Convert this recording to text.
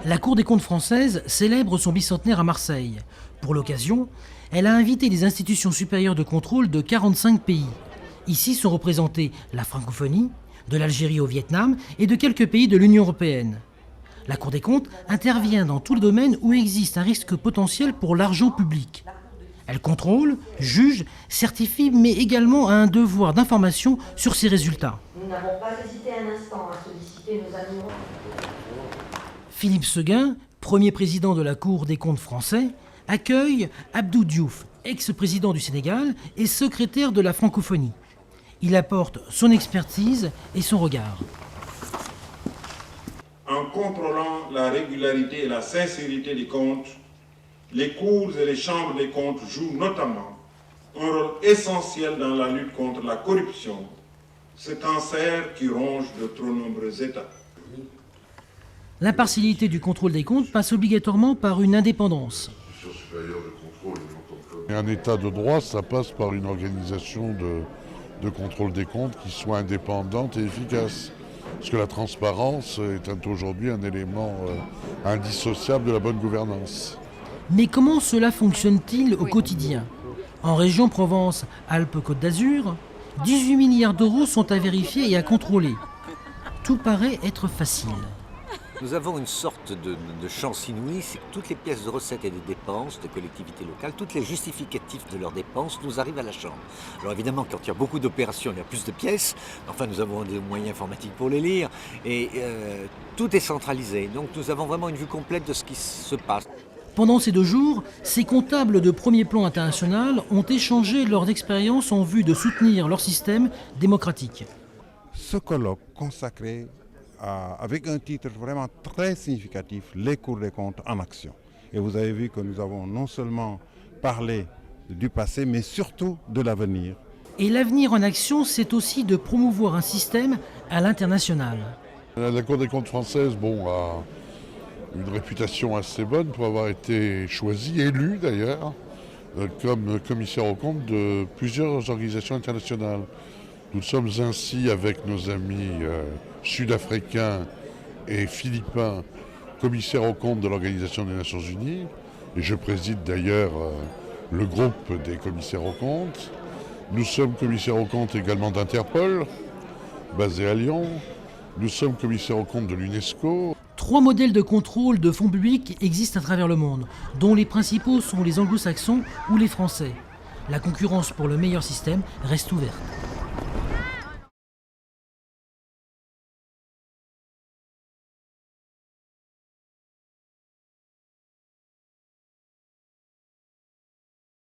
La Cour des comptes française célèbre son bicentenaire à Marseille. Pour l'occasion, elle a invité des institutions supérieures de contrôle de 45 pays. Ici sont représentés la francophonie, de l'Algérie au Vietnam et de quelques pays de l'Union européenne. La Cour des comptes intervient dans tout le domaine où existe un risque potentiel pour l'argent public. Elle contrôle, juge, certifie, mais également a un devoir d'information sur ses résultats. Nous n'avons pas hésité un instant à solliciter nos amis. Philippe Séguin, premier président de la Cour des comptes français, accueille Abdou Diouf, ex-président du Sénégal et secrétaire de la francophonie. Il apporte son expertise et son regard. En contrôlant la régularité et la sincérité des comptes, les cours et les chambres des comptes jouent notamment un rôle essentiel dans la lutte contre la corruption, ce cancer qui ronge de trop nombreux États. L'impartialité du contrôle des comptes passe obligatoirement par une indépendance. Un État de droit, ça passe par une organisation de contrôle des comptes qui soit indépendante et efficace. Parce que la transparence est aujourd'hui un élément indissociable de la bonne gouvernance. Mais comment cela fonctionne-t-il au quotidien ? En région Provence-Alpes-Côte d'Azur, 18 milliards d'euros sont à vérifier et à contrôler. Tout paraît être facile. Nous avons une sorte de chance inouïe, c'est que toutes les pièces de recettes et de dépenses de collectivités locales, toutes les justificatifs de leurs dépenses nous arrivent à la Chambre. Alors évidemment, quand il y a beaucoup d'opérations, il y a plus de pièces. Enfin, nous avons des moyens informatiques pour les lire. Et tout est centralisé. Donc nous avons vraiment une vue complète de ce qui se passe. Pendant ces 2 jours, ces comptables de premier plan international ont échangé leurs expériences en vue de soutenir leur système démocratique. Ce colloque consacré avec un titre vraiment très significatif, les cours des comptes en action. Et vous avez vu que nous avons non seulement parlé du passé, mais surtout de l'avenir. Et l'avenir en action, c'est aussi de promouvoir un système à l'international. La Cour des comptes française, a une réputation assez bonne pour avoir été choisie, élue d'ailleurs, comme commissaire aux comptes de plusieurs organisations internationales. Nous sommes ainsi, avec nos amis sud-africains et philippins, commissaires aux comptes de l'Organisation des Nations Unies. Et je préside d'ailleurs le groupe des commissaires aux comptes. Nous sommes commissaires aux comptes également d'Interpol, basé à Lyon. Nous sommes commissaires aux comptes de l'UNESCO. 3 modèles de contrôle de fonds publics existent à travers le monde, dont les principaux sont les anglo-saxons ou les français. La concurrence pour le meilleur système reste ouverte.